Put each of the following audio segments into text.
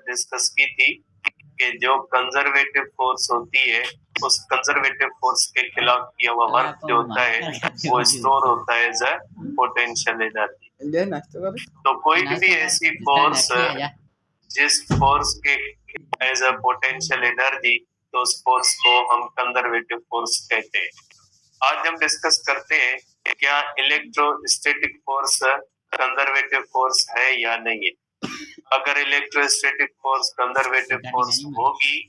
Discuss की थी कि जो कंजर्वेटिव फोर्स होती है उस कंजर्वेटिव फोर्स के खिलाफ किया हुआ वर्क जो होता है वो स्टोर होता है एज अ पोटेंशियल एनर्जी। तो कोई भी ऐसी फोर्स जिस फोर्स के एज अ पोटेंशियल एनर्जी, तो उस फोर्स को हम कंजर्वेटिव फोर्स कहते हैं। आज हम डिस्कस करते हैं कि क्या इलेक्ट्रोस्टैटिक फोर्स कंजर्वेटिव फोर्स है या नहीं है। अगर इलेक्ट्रोस्टैटिक फोर्स कंजर्वेटिव फोर्स होगी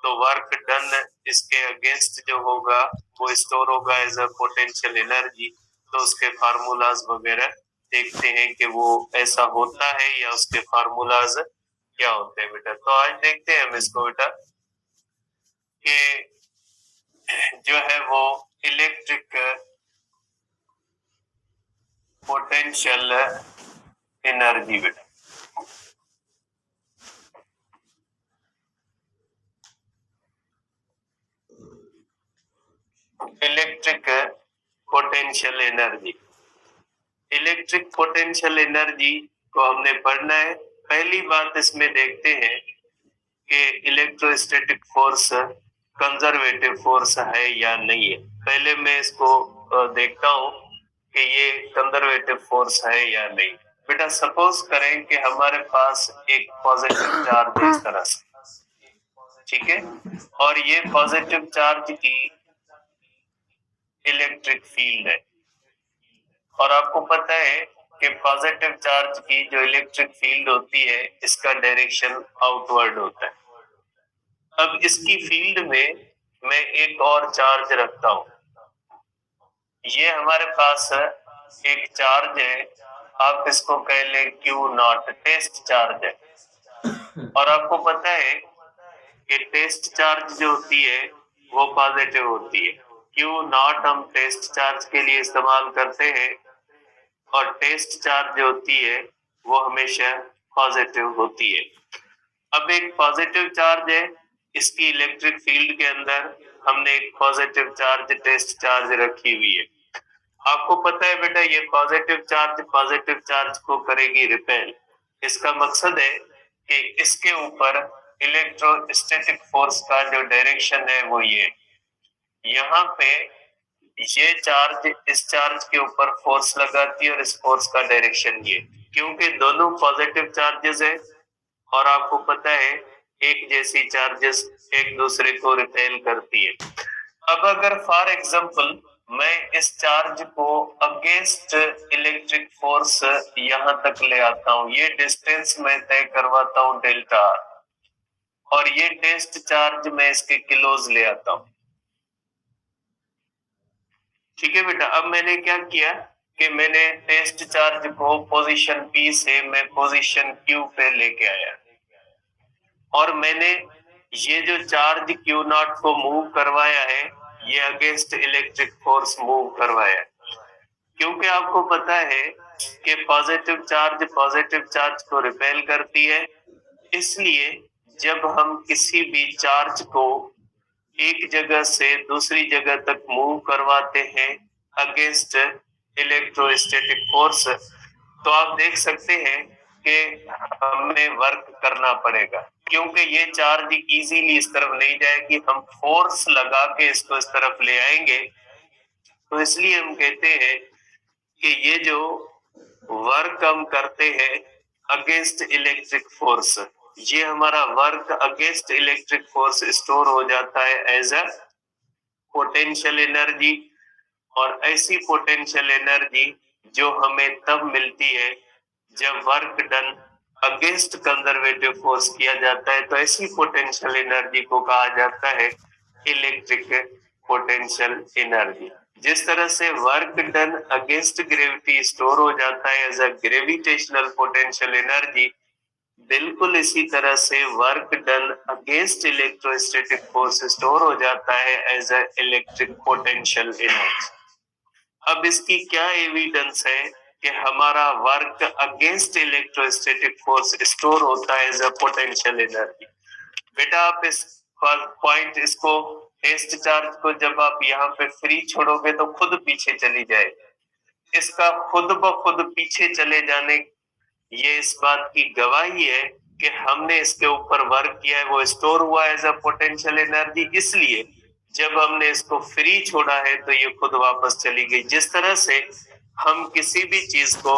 तो वर्क डन इसके अगेंस्ट जो होगा वो स्टोर होगा एज अ पोटेंशियल एनर्जी। तो उसके फार्मूलाज वगैरह देखते हैं कि वो ऐसा होता है या उसके फार्मूलाज क्या होते हैं बेटा। तो आज देखते हैं हम इसको बेटा कि जो है वो इलेक्ट्रिक पोटेंशियल एनर्जी बेटा। Electric potential energy, electric potential energy को हमने पढ़ना है। पहली बात इसमें देखते हैं कि इलेक्ट्रोस्टैटिक फोर्स कंजर्वेटिव फोर्स है या नहीं है। पहले मैं इसको देखता हूं कि ये कंजर्वेटिव फोर्स है या नहीं। बेटा सपोज करें कि हमारे पास एक पॉजिटिव चार्ज है इस तरह से, ठीक है, और ये पॉजिटिव चार्ज की इलेक्ट्रिक फील्ड है और आपको पता है कि पॉजिटिव चार्ज की जो इलेक्ट्रिक फील्ड होती है इसका डायरेक्शन आउटवर्ड होता है। अब इसकी फील्ड में मैं एक और चार्ज रखता हूं। ये हमारे पास एक चार्ज है, आप इसको कह ले Q0, टेस्ट चार्ज है। और आपको पता है कि टेस्ट चार्ज जो होती है वो पॉजिटिव होती है। Q0 हम टेस्ट चार्ज के लिए इस्तेमाल करते हैं और टेस्ट चार्ज जो होती है वो हमेशा पॉजिटिव होती है। अब एक पॉजिटिव चार्ज है, इसकी इलेक्ट्रिक फील्ड के अंदर हमने एक पॉजिटिव चार्ज टेस्ट चार्ज रखी हुई है। आपको पता है बेटा ये पॉजिटिव चार्ज को करेगी रिपेल। इसका मकसद है कि इसके ऊपर इलेक्ट्रोस्टैटिक फोर्स का जो डायरेक्शन है वो ये, यहाँ पे ये चार्ज इस चार्ज के ऊपर फोर्स लगाती है और इस फोर्स का डायरेक्शन ये, क्योंकि दोनों पॉजिटिव चार्जेस है और आपको पता है एक जैसी चार्जेस एक दूसरे को रिपेल करती है। अब अगर फॉर एग्जांपल मैं इस चार्ज को अगेंस्ट इलेक्ट्रिक फोर्स यहां तक ले आता हूं, ये डिस्टेंस मैं तय करवाता हूं डेल्टा आर, और ये टेस्ट चार्ज मैं इसके किलोज ले आता हूं। ठीक है बेटा, अब मैंने क्या किया कि मैंने टेस्ट चार्ज को पोजीशन P से मैं पोजीशन Q पे लेके आया और मैंने ये जो चार्ज Q0 को मूव करवाया है ये अगेंस्ट इलेक्ट्रिक फोर्स मूव करवाया, क्योंकि आपको पता है कि पॉजिटिव चार्ज को रिपेल करती है। इसलिए जब हम किसी भी चार्ज को एक जगह से दूसरी जगह तक मूव करवाते हैं अगेंस्ट इलेक्ट्रोस्टैटिक फोर्स, तो आप देख सकते हैं कि हमें वर्क करना पड़ेगा, क्योंकि ये चार्ज इजीली इस तरफ नहीं जाएगी, हम फोर्स लगा के इसको इस तरफ ले आएंगे। तो इसलिए हम कहते हैं कि ये जो वर्क हम करते हैं अगेंस्ट इलेक्ट्रिक फोर्स, ये हमारा work against electric force store हो जाता है एज अ पोटेंशियल एनर्जी। और ऐसी पोटेंशियल एनर्जी जो हमें तब मिलती है जब work done against conservative force किया जाता है, तो ऐसी पोटेंशियल एनर्जी को कहा जाता है इलेक्ट्रिक पोटेंशियल एनर्जी। जिस तरह से work done against gravity store हो जाता है as a gravitational potential energy, बिल्कुल इसी तरह से work done against electrostatic force store हो जाता है as a electric potential energy. अब इसकी क्या एविडेंस है कि हमारा work against electrostatic force store होता है एज अ पोटेंशियल एनर्जी। बेटा आप इस पॉइंट इसको टेस्ट चार्ज को जब आप यहाँ पे फ्री छोड़ोगे तो खुद पीछे चली जाए। इसका खुद ब खुद पीछे चले जाने ये इस बात की गवाही है कि हमने इसके ऊपर वर्क किया है वो स्टोर हुआ एज अ पोटेंशियल एनर्जी, इसलिए जब हमने इसको फ्री छोड़ा है तो ये खुद वापस चली गई। जिस तरह से हम किसी भी चीज को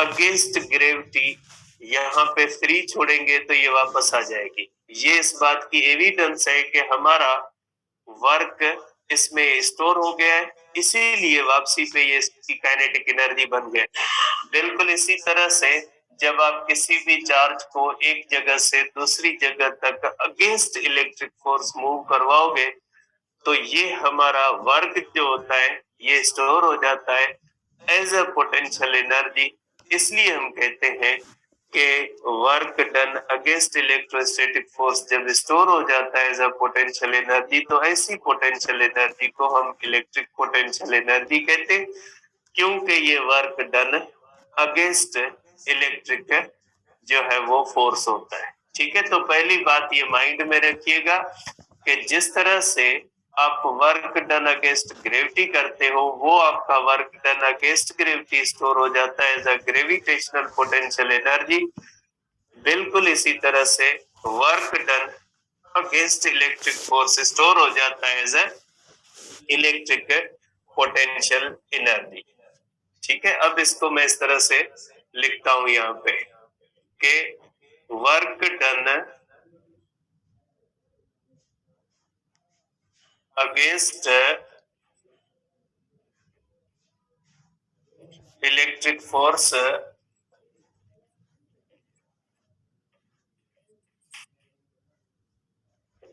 अगेंस्ट ग्रेविटी यहाँ पे फ्री छोड़ेंगे तो ये वापस आ जाएगी। ये इस बात की एविडेंस है कि हमारा वर्क इसमें स्टोर हो गया है, इसीलिए वापसी पे ये इसकी काइनेटिक एनर्जी बन गया। बिल्कुल इसी तरह से जब आप किसी भी चार्ज को एक जगह से दूसरी जगह तक अगेंस्ट इलेक्ट्रिक फोर्स मूव करवाओगे तो ये हमारा वर्क जो होता है ये स्टोर हो जाता है एज अ पोटेंशियल एनर्जी। इसलिए हम कहते हैं कि work done against electrostatic force जब स्टोर हो जाता है एज अ पोटेंशियल एनर्जी तो ऐसी पोटेंशियल एनर्जी को हम इलेक्ट्रिक पोटेंशियल एनर्जी कहते हैं, क्योंकि ये वर्क डन अगेंस्ट इलेक्ट्रिक जो है वो फोर्स होता है। ठीक है, तो पहली बात ये माइंड में रखिएगा कि जिस तरह से आप वर्क डन अगेंस्ट ग्रेविटी करते हो वो आपका work done against gravity store हो जाता है as a gravitational potential energy. बिल्कुल इसी तरह से work done against electric force store हो जाता है as a electric potential energy. ठीक है, अब इसको मैं इस तरह से लिखता हूं यहाँ पे कि work done against electric force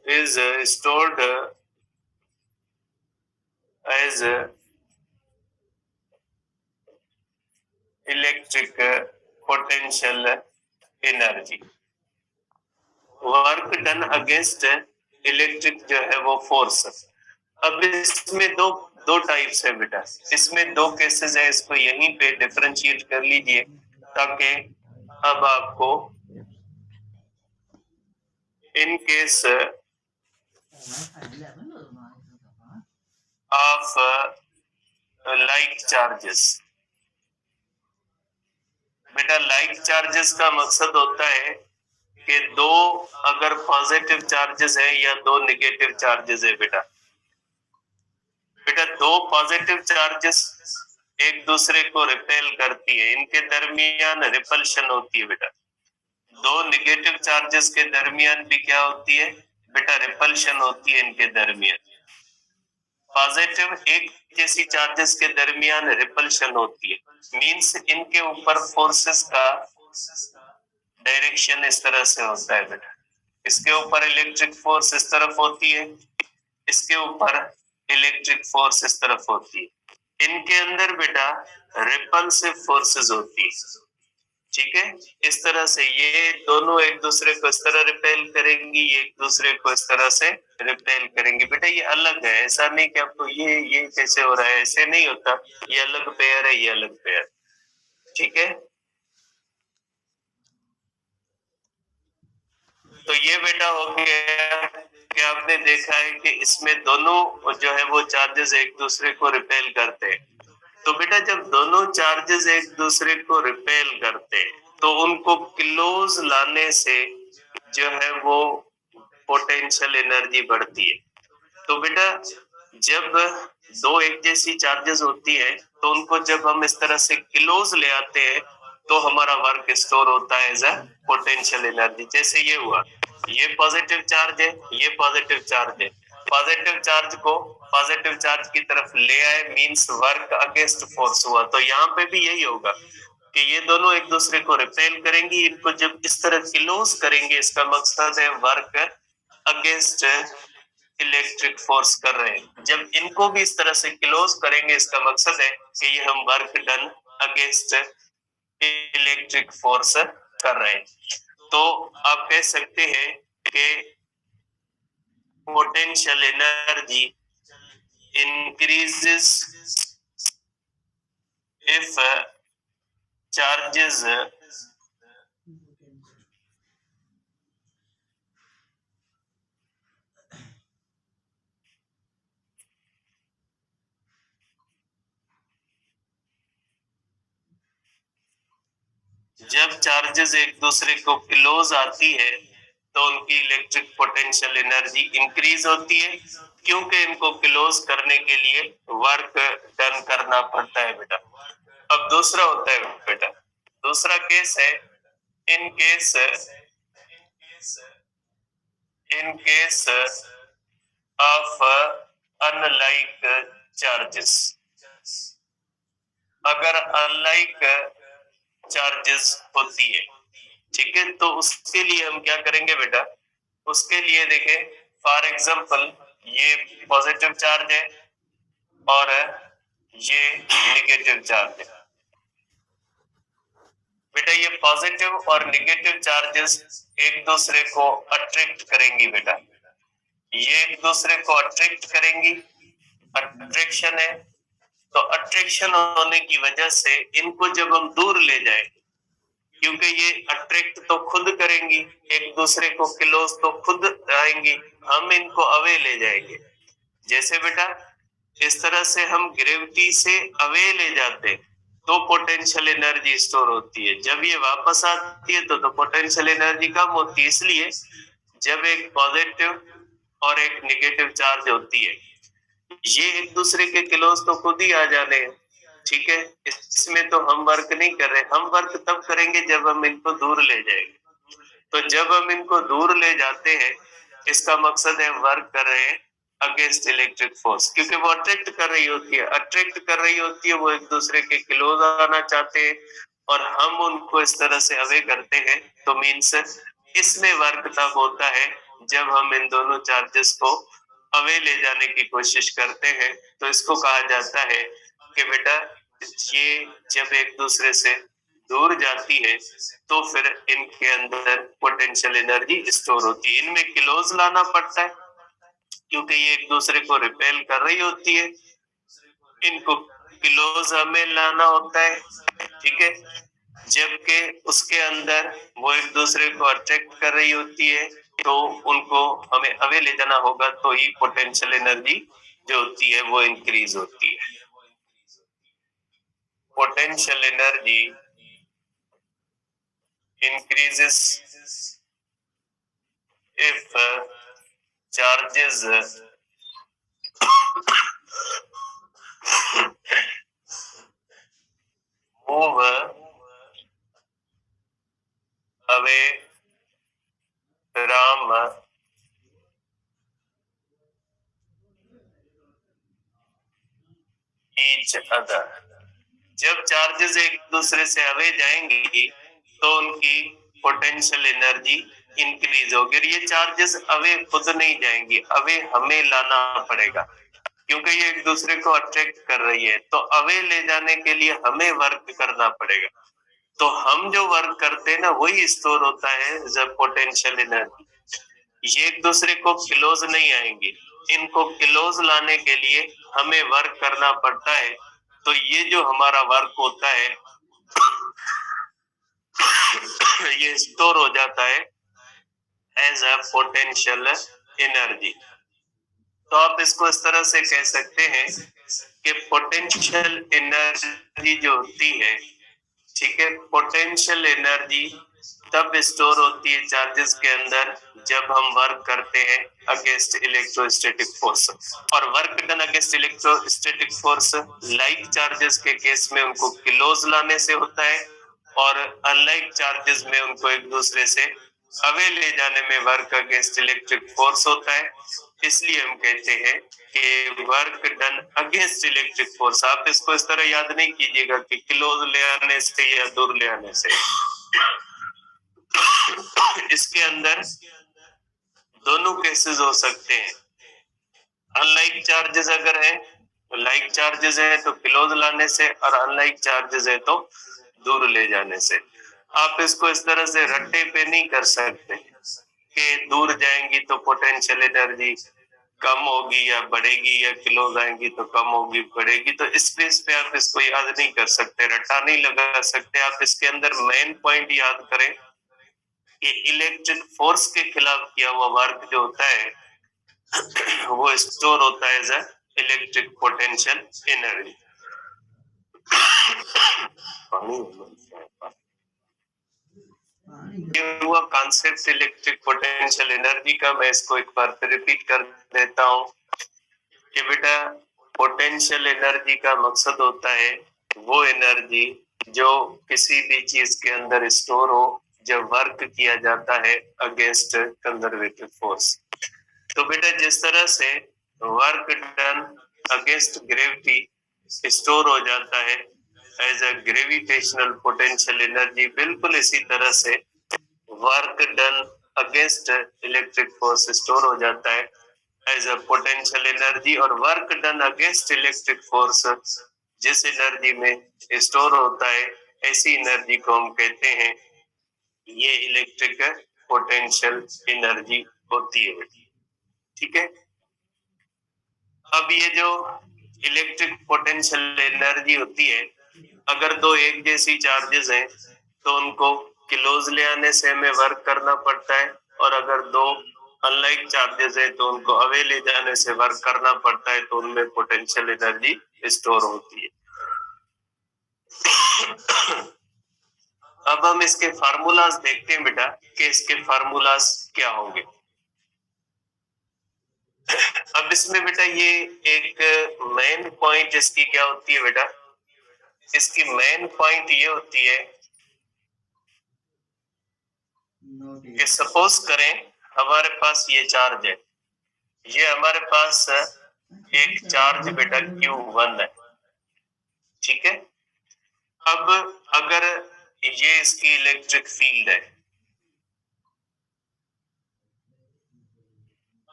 is stored as electric potential energy. Work done against electric जो है वो फोर्स। अब इसमें दो दो टाइप्स है बेटा, इसमें दो केसेस है, इसको यहीं पे डिफरेंशिएट कर लीजिए ताकि अब आपको in case of like charges. बेटा लाइक चार्जेस का मकसद होता है कि दो अगर पॉजिटिव चार्जेस है या दो नेगेटिव चार्जेस है बेटा दो पॉजिटिव चार्जेस एक दूसरे को रिपेल करती है, इनके दरमियान रिपल्शन होती है बेटा। दो नेगेटिव चार्जेस के दरमियान भी क्या होती है बेटा, रिपल्शन होती है इनके दरमियान। पॉजिटिव एक जैसी चार्जेस के दरमियान रिपल्शन होती है, मींस इनके ऊपर फोर्सेस का डायरेक्शन इस तरह से होता है बेटा। इसके ऊपर इलेक्ट्रिक फोर्स इस तरफ होती है, इसके ऊपर इलेक्ट्रिक फोर्स इस तरफ होती है। इनके अंदर बेटा रिपल्सिव फोर्सेस होती है। ठीक है, इस तरह से ये दोनों एक दूसरे को इस तरह रिपेल करेंगी, ये एक दूसरे को इस तरह से रिपेल करेंगी। बेटा ये अलग है, ऐसा नहीं कि आपको ये कैसे हो रहा है, ऐसे नहीं होता। ये अलग पेयर है, ये अलग पेयर। ठीक है, तो ये बेटा हो गया कि आपने देखा है कि इसमें दोनों जो है वो चार्जेस एक दूसरे को रिपेल करते हैं। तो बेटा जब दोनों चार्जेस एक दूसरे को रिपेल करते हैं तो उनको क्लोज लाने से जो है वो पोटेंशियल एनर्जी बढ़ती है। तो बेटा जब दो एक जैसी चार्जेस होती है तो उनको जब हम इस तरह से क्लोज ले आते हैं तो हमारा वर्क स्टोर होता है एज अ पोटेंशियल एनर्जी। जैसे ये हुआ, ये पॉजिटिव चार्ज है, ये पॉजिटिव चार्ज है। पॉजिटिव चार्ज को पॉजिटिव चार्ज की तरफ ले आए मींस वर्क अगेंस्ट फोर्स हुआ। तो यहाँ पे भी यही होगा कि ये दोनों एक दूसरे को रिपेल करेंगी। इनको जब इस तरह क्लोज करेंगे इसका मकसद है वर्क अगेंस्ट इलेक्ट्रिक फोर्स कर रहे हैं। जब इनको भी इस तरह से क्लोज करेंगे इसका मकसद है कि ये हम work done against electric force कर रहे हैं। तो आप कह सकते हैं कि potential energy increases if charges जब जब चार्जेस एक दूसरे को क्लोज आती है तो उनकी इलेक्ट्रिक पोटेंशियल एनर्जी इंक्रीज होती है, क्योंकि इनको क्लोज करने के लिए वर्क डन करना पड़ता है बेटा। अब दूसरा होता है बेटा, दूसरा केस है in case of unlike charges. अगर अनलाइक चार्जेस होती है, ठीक है, तो उसके लिए हम क्या करेंगे बेटा, उसके लिए देखें फॉर एग्जांपल ये पॉजिटिव चार्ज है और ये नेगेटिव चार्ज है। बेटा ये पॉजिटिव और नेगेटिव चार्जेस एक दूसरे को अट्रैक्ट करेंगी बेटा, ये एक दूसरे को अट्रैक्ट करेंगी, अट्रैक्शन है। तो अट्रैक्शन होने की वजह से इनको जब हम दूर ले जाए, क्योंकि ये अट्रैक्ट तो खुद करेंगी, एक दूसरे को क्लोज तो खुद आएंगी, हम इनको अवे ले जाएंगे। जैसे बेटा इस तरह से हम ग्रेविटी से अवे ले जाते तो पोटेंशियल एनर्जी स्टोर होती है, जब ये वापस आती है तो पोटेंशियल एनर्जी कम होती है। इसलिए जब एक पॉजिटिव और एक नेगेटिव चार्ज होती है, ये एक दूसरे के क्लोज तो खुद ही आ जाने हैं, ठीक है, इसमें तो हम वर्क नहीं कर रहे, हम वर्क तब करेंगे जब हम इनको दूर ले जाएंगे। तो जब हम इनको दूर ले जाते हैं, इसका मकसद है वर्क कर रहे हैं अगेंस्ट इलेक्ट्रिक फोर्स, क्योंकि वो अट्रैक्ट कर रही होती है, अट्रैक्ट कर रही होती है, वो एक दूसरे के क्लोज आना चाहते हैं और हम उनको इस तरह से अवे करते हैं। तो मीन्स इसमें वर्क तब होता है जब हम इन दोनों चार्जेस को अवे ले जाने की कोशिश करते हैं। तो इसको कहा जाता है कि बेटा ये जब एक दूसरे से दूर जाती है तो फिर इनके अंदर पोटेंशियल एनर्जी स्टोर होती है। इनमें क्लोज लाना पड़ता है क्योंकि ये एक दूसरे को रिपेल कर रही होती है, इनको क्लोज हमें लाना होता है, ठीक है, जबकि उसके अंदर वो एक दूसरे को अट्रैक्ट कर रही होती है, तो उनको हमें अवे ले जाना होगा, तो ही पोटेंशियल एनर्जी जो होती है वो इंक्रीज होती है। Potential energy increases if charges move away from each other. जब चार्जेस एक दूसरे से अवे जाएंगी तो उनकी पोटेंशियल एनर्जी इंक्रीज होगी। ये चार्जेस अवे खुद नहीं जाएंगी, अवे हमें लाना पड़ेगा क्योंकि ये एक दूसरे को अट्रैक्ट कर रही है। तो अवे ले जाने के लिए हमें वर्क करना पड़ेगा। तो हम जो वर्क करते हैं ना वही स्टोर होता है जब पोटेंशियल एनर्जी। ये एक दूसरे को क्लोज नहीं आएंगी, इनको क्लोज लाने के लिए हमें वर्क करना पड़ता है। तो ये जो हमारा वर्क होता है ये स्टोर हो जाता है एज अ पोटेंशियल एनर्जी। तो आप इसको इस तरह से कह सकते हैं कि पोटेंशियल एनर्जी जो होती है, ठीक है, पोटेंशियल एनर्जी तब स्टोर होती है चार्जेस के अंदर जब हम वर्क करते हैं अगेंस्ट इलेक्ट्रोस्टैटिक फोर्स। और work done against electrostatic force like charges के केस में उनको क्लोज लाने से होता है और अनलाइक चार्जेस में उनको एक दूसरे से अवे ले जाने में वर्क अगेंस्ट इलेक्ट्रिक फोर्स होता है। इसलिए हम कहते हैं कि work done against electric force. आप इसको इस तरह याद नहीं कीजिएगा कि क्लोज ले आने से या दूर ले आने से। इसके अंदर दोनों केसेस हो सकते हैं। अनलाइक चार्जेस अगर है तो लाइक चार्जेस है तो क्लोज लाने से, और अनलाइक चार्जेस है तो दूर ले जाने से। आप इसको इस तरह से रट्टे पे नहीं कर सकते कि दूर जाएंगी तो पोटेंशियल एनर्जी कम होगी या बढ़ेगी, या क्लोज आएंगी तो कम होगी बढ़ेगी। तो इस बेस पे आप इसको याद नहीं कर सकते, रट्टा नहीं लगा सकते। आप इसके अंदर मेन पॉइंट याद करें कि इलेक्ट्रिक फोर्स के खिलाफ किया हुआ वर्क जो होता है वो स्टोर होता है एज इलेक्ट्रिक पोटेंशियल एनर्जी। ये हुआ कॉन्सेप्ट इलेक्ट्रिक पोटेंशियल एनर्जी का। मैं इसको एक बार फिर रिपीट कर देता हूँ कि बेटा पोटेंशियल एनर्जी का मकसद होता है वो एनर्जी जो किसी भी चीज के अंदर स्टोर हो जब वर्क किया जाता है अगेंस्ट कंजर्वेटिव फोर्स। तो बेटा जिस तरह से work done against gravity store हो जाता है as a gravitational potential energy, बिल्कुल इसी तरह से work done against electric force store हो जाता है एज अ पोटेंशियल एनर्जी। और work done against electric force जिस एनर्जी में स्टोर होता है ऐसी एनर्जी को हम कहते हैं ये इलेक्ट्रिक पोटेंशियल एनर्जी होती है। ठीक है, अब ये जो इलेक्ट्रिक पोटेंशियल एनर्जी होती है, अगर दो एक जैसी चार्जेस हैं तो उनको क्लोज ले आने से हमें वर्क करना पड़ता है, और अगर दो अनलाइक चार्जेस है तो उनको अवे ले जाने से वर्क करना पड़ता है, तो उनमें पोटेंशियल एनर्जी स्टोर होती है। अब हम इसके फार्मूलाज देखते हैं बेटा कि इसके फार्मूलाज क्या होंगे। अब इसमें बेटा ये एक मेन पॉइंट इसकी क्या होती है बेटा, इसकी मेन पॉइंट ये होती है कि सपोज करें हमारे पास ये चार्ज है, ये हमारे पास एक चार्ज बेटा Q1 है। ठीक है, अब अगर ये इसकी इलेक्ट्रिक फील्ड है,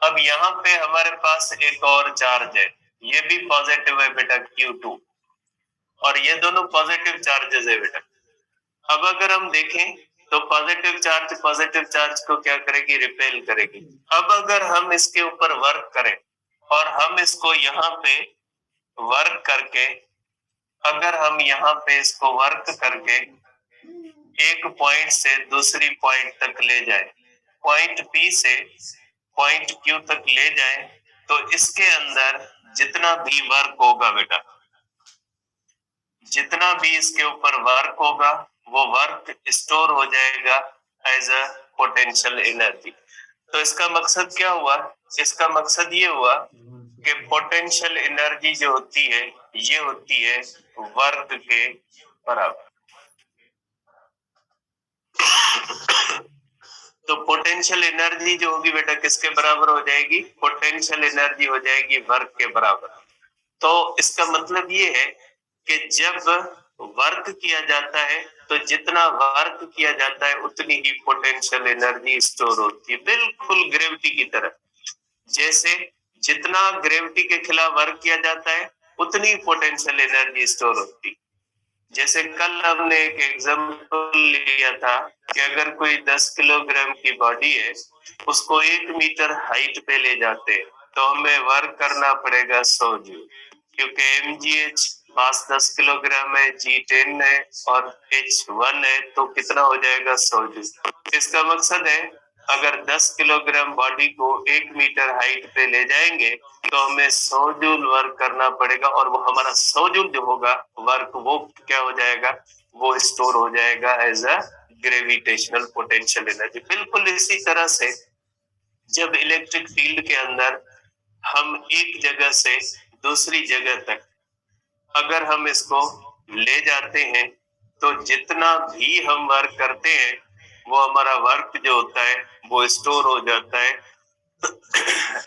अब यहाँ पे हमारे पास एक और चार्ज है, ये भी पॉजिटिव है बेटा Q2, और ये दोनों पॉजिटिव चार्जेस है बेटा। अब अगर हम देखें तो पॉजिटिव चार्ज को क्या करेगी, रिपेल करेगी। अब अगर हम इसके ऊपर वर्क करें और हम इसको यहाँ पे वर्क करके, अगर हम यहाँ पे इसको वर्क करके एक पॉइंट से दूसरी पॉइंट तक ले जाए, पॉइंट P से पॉइंट Q तक ले जाए, तो इसके अंदर जितना भी वर्क होगा बेटा, जितना भी इसके ऊपर वर्क होगा वो वर्क स्टोर हो जाएगा एज अ पोटेंशियल एनर्जी। तो इसका मकसद क्या हुआ, इसका मकसद ये हुआ कि पोटेंशियल एनर्जी जो होती है ये होती है वर्क के बराबर। तो पोटेंशियल एनर्जी जो होगी बेटा किसके बराबर हो जाएगी, पोटेंशियल एनर्जी हो जाएगी वर्क के बराबर। तो इसका मतलब ये है कि जब वर्क किया जाता है तो जितना वर्क किया जाता है उतनी ही पोटेंशियल एनर्जी स्टोर होती है, बिल्कुल ग्रेविटी की तरह। जैसे जितना ग्रेविटी के खिलाफ वर्क किया जाता है उतनी पोटेंशियल एनर्जी स्टोर होती है। जैसे कल हमने एक एग्जाम्पल लिया था कि अगर कोई 10 किलोग्राम की बॉडी है, उसको 1 मीटर हाइट पे ले जाते हैं तो हमें वर्क करना पड़ेगा 100 जूल, क्योंकि mgh मास 10 किलोग्राम है, G10 है और H1 है, तो कितना हो जाएगा 100 जूल। इसका मकसद है अगर 10 किलोग्राम बॉडी को 1 मीटर हाइट पे ले जाएंगे तो हमें 100 जूल वर्क करना पड़ेगा, और वो हमारा 100 जूल जो होगा वर्क वो क्या हो जाएगा, वो स्टोर हो जाएगा as a gravitational potential energy. बिल्कुल इसी तरह से जब इलेक्ट्रिक फील्ड के अंदर हम एक जगह से दूसरी जगह तक अगर हम इसको ले जाते हैं तो जितना भी हम वर्क करते हैं वो हमारा वर्क जो होता है वो स्टोर हो जाता है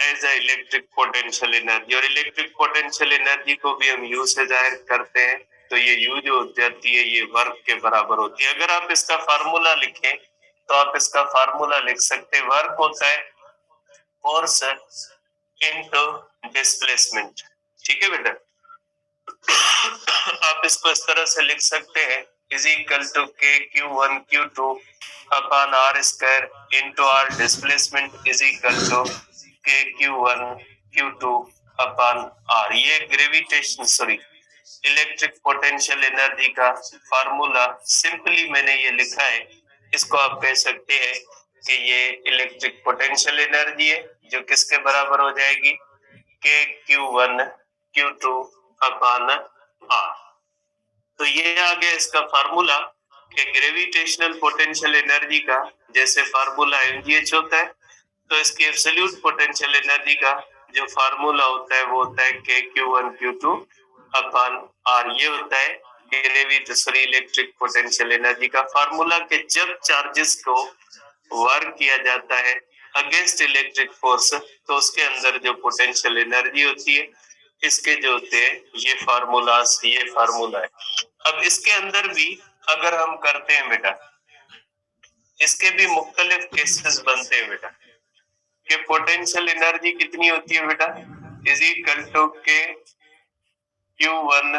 as a electric potential energy. और इलेक्ट्रिक पोटेंशियल एनर्जी को भी हम यू से जाहिर करते हैं, तो ये यू जो हो जाती है ये वर्क के बराबर होती है। अगर आप इसका फार्मूला लिखें तो आप इसका फार्मूला लिख सकते हैं, वर्क होता है फोर्स इनटू डिस्प्लेसमेंट। ठीक है बेटा, आप इसको इस तरह से लिख सकते हैं, is equal to k Q1 Q2 upon r square into r displacement is equal to k Q1 Q2 upon r. ये ग्रेविटेशन इलेक्ट्रिक पोटेंशियल एनर्जी का फार्मूला सिंपली मैंने ये लिखा है। इसको आप कह सकते हैं कि ये इलेक्ट्रिक पोटेंशियल एनर्जी है जो किसके बराबर हो जाएगी, के Q1 Q2 अपॉन आर। तो ये आ गया इसका फार्मूला। कि ग्रेविटेशनल पोटेंशियल एनर्जी का जैसे फार्मूला mgh होता है, तो इसकी एब्सोल्यूट पोटेंशियल एनर्जी का जो फार्मूला होता है वो होता है KQ1 Q2 अपॉन R। ये होता है ग्रेविटेशनल इलेक्ट्रिक पोटेंशियल एनर्जी का फार्मूला कि जब चार्जेस को वर्क किया जाता है अगेंस्ट इलेक्ट्रिक फोर्स तो उसके अंदर जो पोटेंशियल एनर्जी होती है, इसके जो होते हैं ये फार्मूला है। अब इसके अंदर भी अगर हम करते हैं बेटा, इसके भी मुख्तलिफ केसेस बनते हैं बेटा कि पोटेंशियल एनर्जी कितनी होती है बेटा, is equal to k Q1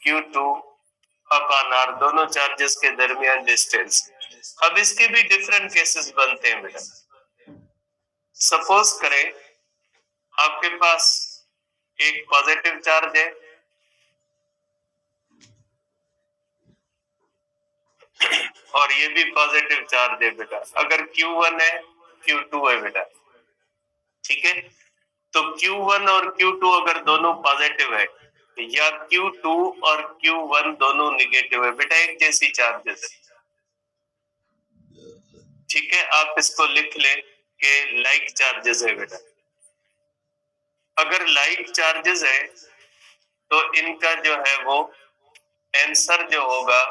Q2 upon R, दोनों चार्जेस के दरमियान डिस्टेंस। अब इसके भी डिफरेंट केसेस बनते हैं बेटा। सपोज करें आपके पास एक पॉजिटिव चार्ज है और ये भी पॉजिटिव चार्ज है बेटा। अगर Q1 है Q2 है बेटा, ठीक है, तो Q1 और Q2 अगर दोनों पॉजिटिव है या Q2 और Q1 दोनों निगेटिव है बेटा, एक जैसी चार्जेस है, ठीक है, आप इसको लिख ले कि लाइक चार्जेस है बेटा। अगर लाइक चार्जेस है तो इनका जो है वो आंसर जो होगा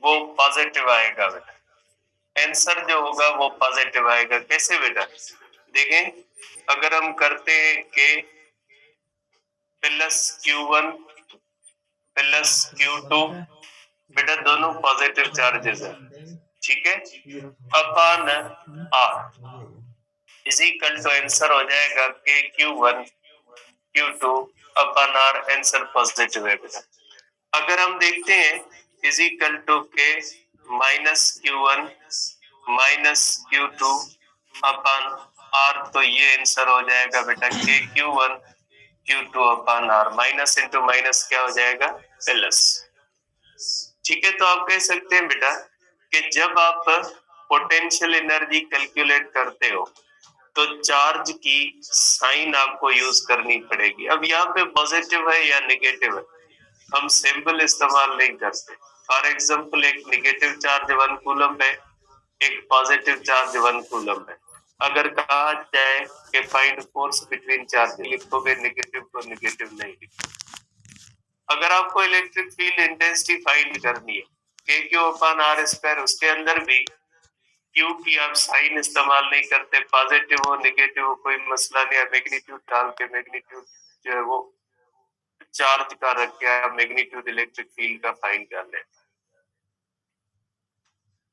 वो पॉजिटिव आएगा बेटा। आंसर जो होगा वो पॉजिटिव आएगा। कैसे बेटा, देखें, अगर हम करते हैं कि प्लस Q1 प्लस Q2 बेटा दोनों पॉजिटिव चार्जेस है, ठीक है, upon R is equal to answer हो जाएगा कि Q1 Q2 upon R, answer positive है बेटा। अगर हम देखते हैं इज इक्वल टू के minus Q1 minus Q2 upon R, तो ये आंसर हो जाएगा बेटा के Q1 Q2 upon R। Minus into minus क्या हो जाएगा, प्लस। ठीक है, तो आप कह सकते हैं बेटा कि जब आप पोटेंशियल एनर्जी कैलकुलेट करते हो तो चार्ज की साइन आपको यूज करनी पड़ेगी। अब यहाँ पे पॉजिटिव है या नेगेटिव है, हम सिंबल इस्तेमाल नहीं करते। फॉर एग्जांपल एक नेगेटिव चार्ज 1 कूलम है, एक पॉजिटिव चार्ज 1 कूलम है। अगर कहा जाए कि फाइंड फोर्स बिटवीन चार्ज, लिखोगे नेगेटिव को नेगेटिव नहीं लिखोगे। अगर आपको इलेक्ट्रिक फील्ड इंटेंसिटी फाइंड करनी है KQ अपॉन R स्क्वायर, उसके अंदर भी Q की आप साइन इस्तेमाल नहीं करते, पॉजिटिव हो नेगेटिव हो कोई मसला नहीं है, मैग्नीट्यूड डाल के मैग्नीट्यूड जो है वो चार्ज का रख के आप मैग्नीट्यूड इलेक्ट्रिक फील्ड का फाइंड कर लेते।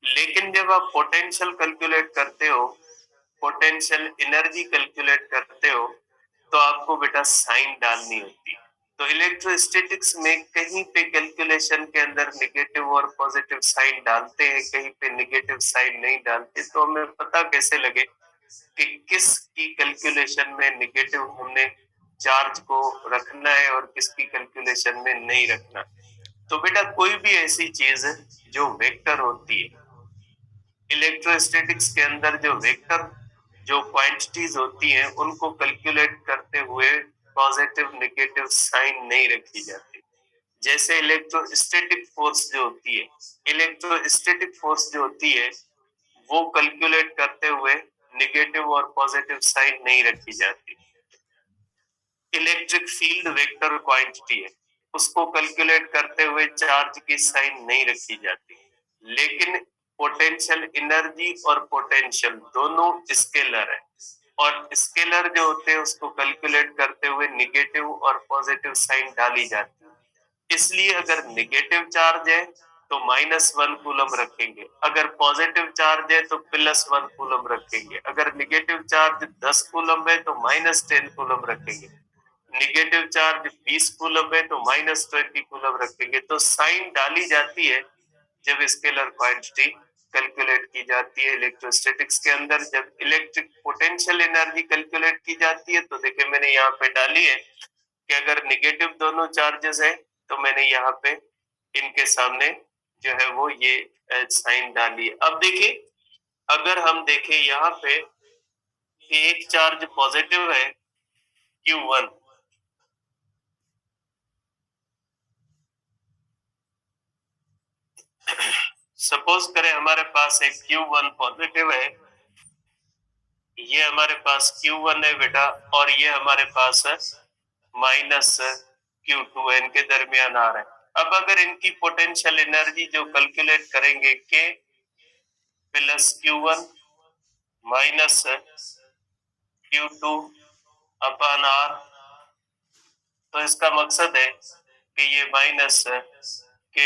लेकिन जब आप पोटेंशियल कैलकुलेट करते हो, पोटेंशियल एनर्जी कैलकुलेट करते हो, तो आपको बेटा साइन डालनी होती है। तो इलेक्ट्रोस्टैटिक्स में कहीं पे कैलकुलेशन के अंदर नेगेटिव और पॉजिटिव साइन डालते हैं, कहीं पे नेगेटिव साइन नहीं डालते, तो हमें पता कैसे लगे कि किस की कैलकुलेशन में नेगेटिव हमने चार्ज को रखना है और किसकी कैलकुलेशन में नहीं रखना। तो बेटा कोई भी ऐसी चीज है जो वेक्टर होती है, इलेक्ट्रोस्टैटिक्स के अंदर जो वेक्टर जो क्वांटिटीज होती हैं उनको कैलकुलेट करते हुए पॉजिटिव नेगेटिव साइन नहीं रखी जाती। जैसे इलेक्ट्रोस्टैटिक फोर्स जो होती है, इलेक्ट्रोस्टैटिक फोर्स जो होती है वो कैलकुलेट करते हुए नेगेटिव और पॉजिटिव साइन नहीं रखी जाती। इलेक्ट्रिक फील्ड वेक्टर क्वांटिटी है, उसको कैलकुलेट करते हुए चार्ज की साइन नहीं रखी जाती। लेकिन पोटेंशियल एनर्जी और पोटेंशियल दोनों स्केलर है, और स्केलर जो होते हैं उसको कैलकुलेट करते हुए नेगेटिव और पॉजिटिव साइन डाली जाती है। इसलिए अगर नेगेटिव चार्ज है तो -1 कूलम रखेंगे, अगर पॉजिटिव चार्ज है तो +1 कूलम रखेंगे, अगर नेगेटिव चार्ज 10 कूलम है तो -10 कूलम रखेंगे, नेगेटिव चार्ज 20 कूलम है तो -20 कूलम रखेंगे। तो साइन डाली जाती है जब स्केलर क्वांटिटी कैलकुलेट की जाती है इलेक्ट्रोस्टैटिक्स के अंदर। जब इलेक्ट्रिक पोटेंशियल एनर्जी कैलकुलेट की जाती है तो देखिए मैंने यहाँ पे डाली है कि अगर नेगेटिव दोनों चार्जेस है तो मैंने यहाँ पे इनके सामने जो है वो ये साइन डाली है। अब देखिए अगर हम देखें यहाँ पे एक चार्ज पॉजिटिव है Q1, सपोज करें हमारे पास एक Q1 पॉजिटिव है, ये हमारे पास Q1 है बेटा, और ये हमारे पास है माइनस Q2 इनके दरमियान आ रहा है। अब अगर इनकी पोटेंशियल एनर्जी जो कैलकुलेट करेंगे K plus Q1 minus Q2 upon R, तो इसका मकसद है कि ये minus K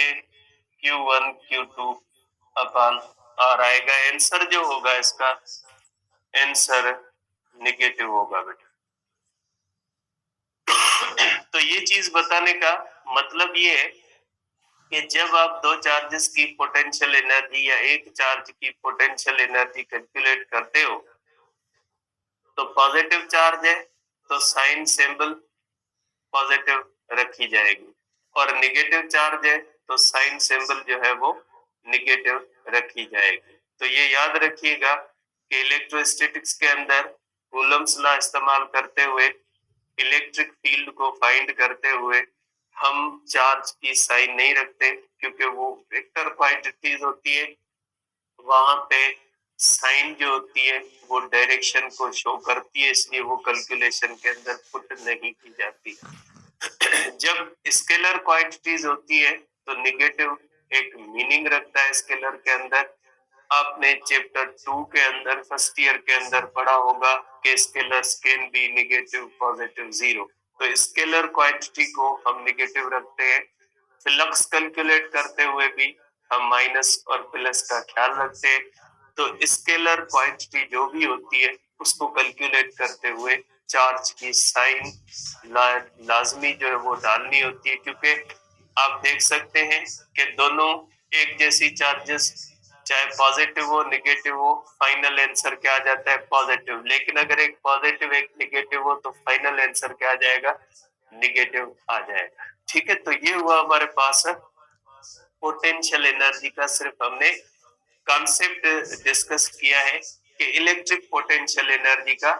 Q1 Q2 upon R आएगा। आंसर जो होगा इसका आंसर निगेटिव होगा बेटा। तो ये चीज बताने का मतलब ये है कि जब आप दो चार्जेस की पोटेंशियल एनर्जी या एक चार्ज की पोटेंशियल एनर्जी कैलकुलेट करते हो, तो पॉजिटिव चार्ज है तो साइन सिंबल पॉजिटिव रखी जाएगी, और निगेटिव चार्ज है तो साइन सिंबल जो है वो निगेटिव रखी जाएगी। तो ये याद रखिएगा कि इलेक्ट्रोस्टैटिक्स के अंदर कूलम्स लॉ इस्तेमाल करते हुए इलेक्ट्रिक फील्ड को फाइंड करते हुए हम चार्ज की साइन नहीं रखते, क्योंकि वो वेक्टर क्वांटिटीज होती है, वहां पे साइन जो होती है वो डायरेक्शन को शो करती है, इसलिए वो कैलकुलेशन के अंदर पुट नहीं की जाती। जब स्केलर क्वांटिटीज होती है तो निगेटिव एक मीनिंग रखता है स्केलर के अंदर। आपने चैप्टर 2 के अंदर फर्स्ट ईयर के अंदर पढ़ा होगा कि scalars can be negative positive zero, तो स्केलर क्वांटिटी को हम नेगेटिव रखते हैं। फ्लक्स कैलकुलेट करते हुए भी हम माइनस और प्लस का ख्याल रखते हैं। तो स्केलर क्वांटिटी जो भी होती है उसको कैलकुलेट करते हुए चार्ज की साइन लाजमी जो है वो डालनी होती है, क्योंकि आप देख सकते हैं कि दोनों एक जैसी चार्जेस चाहे पॉजिटिव हो निगेटिव हो, फाइनल आंसर क्या आ जाता है पॉजिटिव। लेकिन अगर एक पॉजिटिव एक निगेटिव हो तो फाइनल आंसर क्या आ जाएगा, निगेटिव आ जाएगा। ठीक है, तो ये हुआ हमारे पास पोटेंशियल एनर्जी का सिर्फ हमने कॉन्सेप्ट डिस्कस किया है कि इलेक्ट्रिक पोटेंशियल एनर्जी का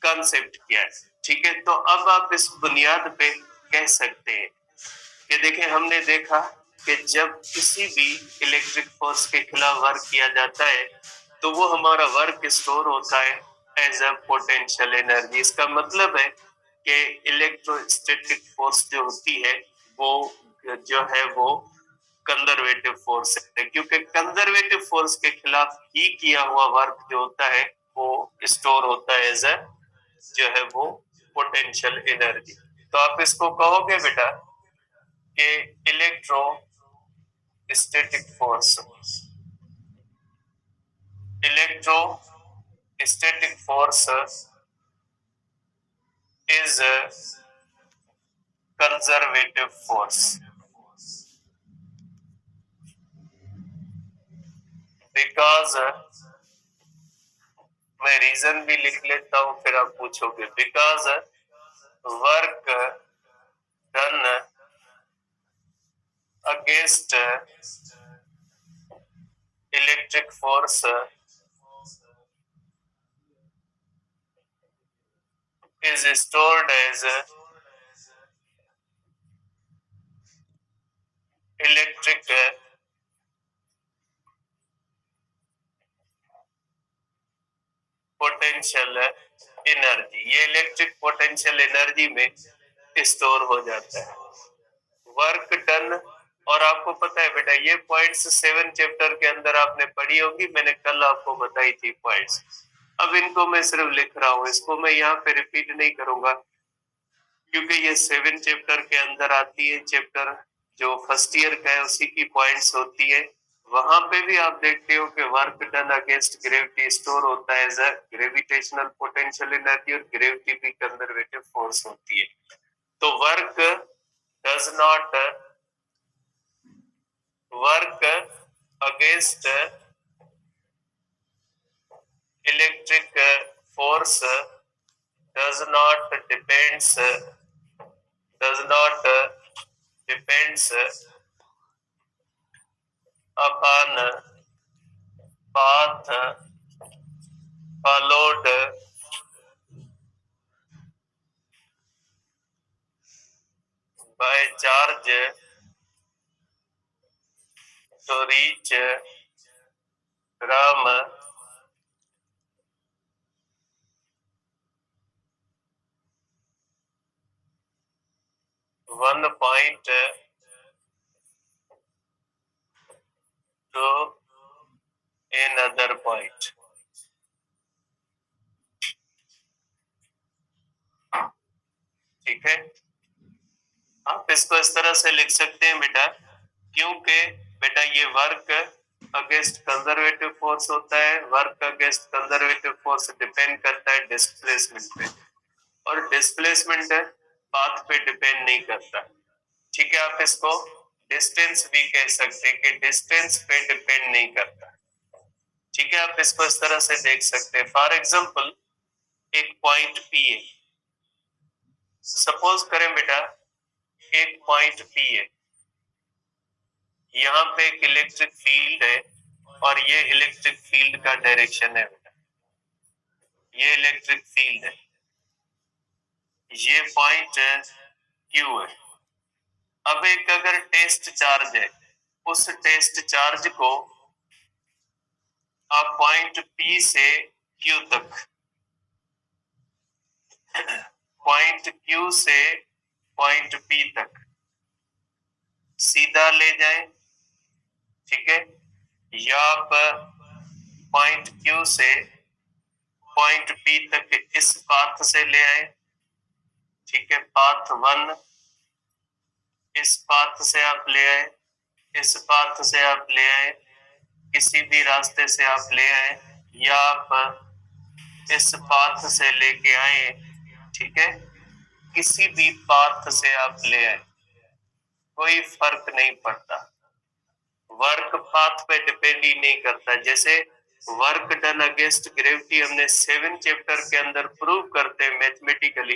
कॉन्सेप्ट क्या है। ठीक है, तो अब आप इस बुनियाद पे कह सकते हैं कि देखिए हमने देखा कि जब किसी भी इलेक्ट्रिक फोर्स के खिलाफ वर्क किया जाता है तो वो हमारा वर्क स्टोर होता है एज अ पोटेंशियल एनर्जी। इसका मतलब है कि इलेक्ट्रोस्टैटिक फोर्स जो होती है वो जो है वो कंजर्वेटिव फोर्स है, क्योंकि कंजर्वेटिव फोर्स के खिलाफ ही किया हुआ वर्क जो होता है वो स्टोर होता है एज अ जो है वो पोटेंशियल एनर्जी। तो आप इसको कहोगे बेटा कि electrostatic force, electrostatic force is conservative force because, मैं रीजन भी लिख लेता हूं फिर आप पूछोगे, because work done against electric force is stored as electric potential energy. ये इलेक्ट्रिक पोटेंशियल एनर्जी में स्टोर हो जाता है। वर्क डन, और आपको पता है बेटा ये पॉइंट्स 7 चैप्टर के अंदर आपने पढ़ी होगी, मैंने कल आपको बताई थी पॉइंट्स। अब इनको मैं सिर्फ लिख रहा हूं, इसको मैं यहाँ पे रिपीट नहीं करूंगा क्योंकि ये 7 चैप्टर के अंदर आती है। चैप्टर जो फर्स्ट ईयर का है उसी की पॉइंट्स होती है। वहां पे भी आप देखते हो कि work done against gravity store होता है as a gravitational potential energy, और ग्रेविटी भी कंजर्वेटिव फोर्स होती है। तो work does not work against electric force does not depends upon path followed by charge to reach from 1 point to another point. ठीक है, आप इसको इस तरह से लिख सकते हैं बेटा, क्योंकि बेटा ये वर्क अगेंस्ट कंजर्वेटिव फोर्स होता है, work against conservative force depend करता है डिस्प्लेसमेंट पे, और डिस्प्लेसमेंट पाथ पे डिपेंड नहीं करता। ठीक है, आप इसको डिस्टेंस भी कह सकते हैं कि डिस्टेंस पे डिपेंड नहीं करता। ठीक है, आप इसको इस तरह से देख सकते हैं। फॉर एग्जांपल एक पॉइंट पी है, सपोज करें बेटा एक पॉइंट पी है, यहाँ पे एक इलेक्ट्रिक फील्ड है और ये इलेक्ट्रिक फील्ड का डायरेक्शन है बेटा, ये इलेक्ट्रिक फील्ड है, ये पॉइंट क्यू है। अब एक अगर टेस्ट चार्ज है, उस टेस्ट चार्ज को आप पॉइंट पी से क्यू तक, पॉइंट क्यू से पॉइंट पी तक सीधा ले जाएं, ठीक है, या आप पॉइंट क्यू से पॉइंट पी तक इस पाथ से ले आए, ठीक है, पाथ 1, इस पाथ से आप ले आए, इस पाथ से आप ले आए, किसी भी रास्ते से आप ले आए, या आप इस पाथ से लेके आए, ठीक है, किसी भी पाथ से आप ले आए, कोई फर्क नहीं पड़ता, वर्क पाथ पे डिपेंड ही नहीं करता। जैसे वर्क डन अगेंस्ट ग्रेविटी हमने 7 चैप्टर के अंदर प्रूव करते हैं मैथमेटिकली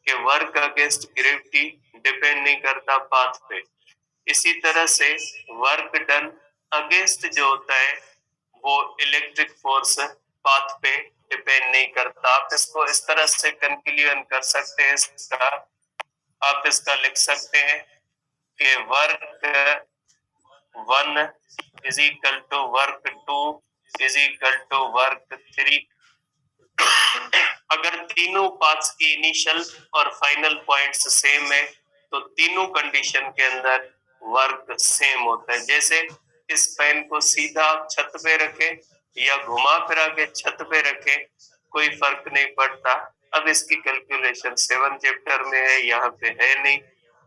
कि वर्क अगेंस्ट ग्रेविटी डिपेंड नहीं करता पाथ पे, इसी तरह से वर्क डन अगेंस्ट जो होता है वो इलेक्ट्रिक फोर्स पाथ पे डिपेंड नहीं करता। आप इसको इस तरह से कंक्लूजन कर सकते हैं इसका, आप इसका लिख सकते हैं कि work 1 is equal to work 2 is equal to work 3। अगर तीनों पाथ्स की इनिशियल और फाइनल पॉइंट्स सेम है तो तीनों कंडीशन के अंदर वर्क सेम होता है। जैसे इस पेन को सीधा छत पे रखे या घुमा फिरा के छत पे रखे, कोई फर्क नहीं पड़ता। अब इसकी कैलकुलेशन 7 चैप्टर में है, यहाँ पे है नहीं,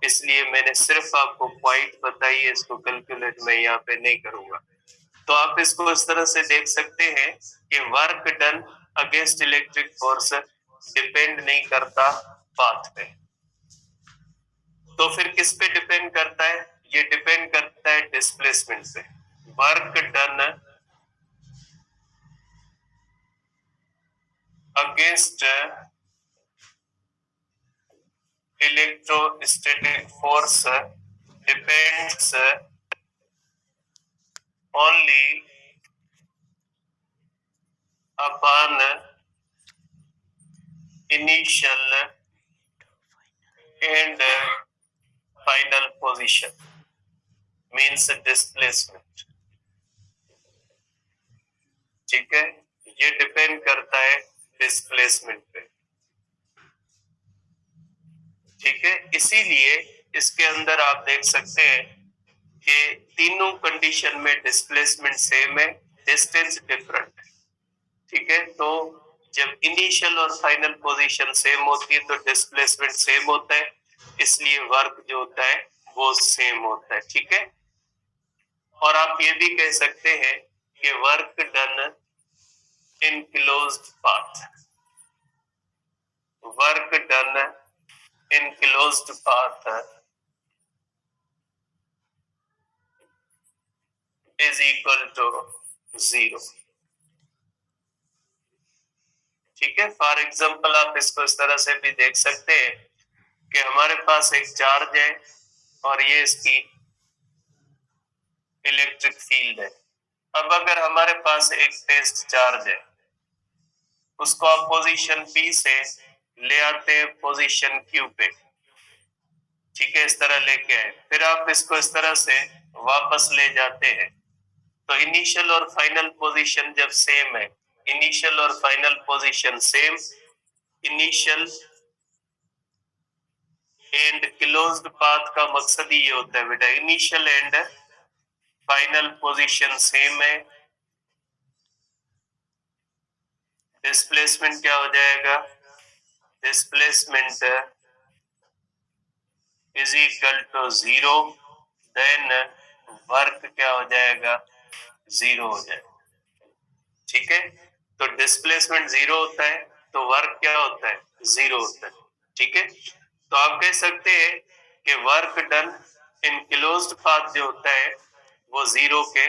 इसलिए मैंने सिर्फ आपको पॉइंट बताई है, इसको कैलकुलेट मैं यहाँ पे नहीं करूंगा। तो आप इसको इस तरह से देख सकते हैं कि work done against electric force depend नहीं करता पाथ पे। तो फिर किस पे डिपेंड करता है? ये डिपेंड करता है डिस्प्लेसमेंट पे। Work done against electrostatic force depends only upon initial and final position, means displacement। ठीक है, ये डिपेंड करता है डिस्प्लेसमेंट पे। ठीक है, इसीलिए इसके अंदर आप देख सकते हैं कि तीनों कंडीशन में डिस्प्लेसमेंट सेम है, डिस्टेंस डिफरेंट है। ठीक है, तो जब इनिशियल और फाइनल पोजीशन सेम होती है तो डिस्प्लेसमेंट सेम होता है, इसलिए वर्क जो होता है वो सेम होता है। ठीक है, और आप ये भी कह सकते हैं कि work done in closed path, work done in closed path is equal to 0। ठीक है, फॉर एग्जाम्पल आप इसको इस तरह से भी देख सकते हैं कि हमारे पास एक चार्ज है और ये इसकी इलेक्ट्रिक फील्ड है। अब अगर हमारे पास एक टेस्ट चार्ज है, उसको आप पोजीशन P से ले आते हैं पोजीशन Q पे, ठीक है, इस तरह लेके आए, फिर आप इसको इस तरह से वापस ले जाते हैं, तो इनिशियल और फाइनल पोजीशन जब सेम है, इनिशियल और final position same, initial and closed path का मकसद ही ये होता है बेटा, initial and final position same है, डिस्प्लेसमेंट क्या हो जाएगा, displacement is equal to 0, then work क्या हो जाएगा, 0 हो जाएगा। ठीक है, तो डिस्प्लेसमेंट 0 होता है तो वर्क क्या होता है, 0 होता है। ठीक है, तो आप कह सकते हैं कि work done in closed path जो होता है वो 0 के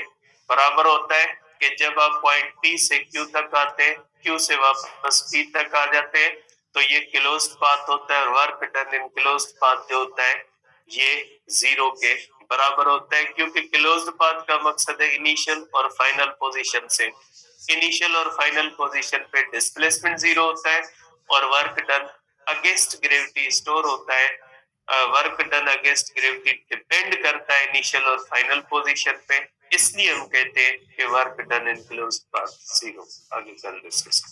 बराबर होता है कि जब आप पॉइंट P से Q तक आते हैं, Q से वापस P तक आ जाते हैं, तो ये क्लोज्ड पाथ होता है और work done in closed path जो होता है ये 0 के बराबर होता है, क्योंकि क्लोज्ड पाथ का मकसद है इनिशियल और फाइनल पोजीशन से, इनिशियल और फाइनल पोजीशन पे डिस्प्लेसमेंट 0 होता है और work done against gravity store होता है। Work done against gravity depend करता है इनिशियल और फाइनल पोजीशन पे, इसलिए हम कहते हैं कि work done in closed path 0। आगे चल डिस्कस।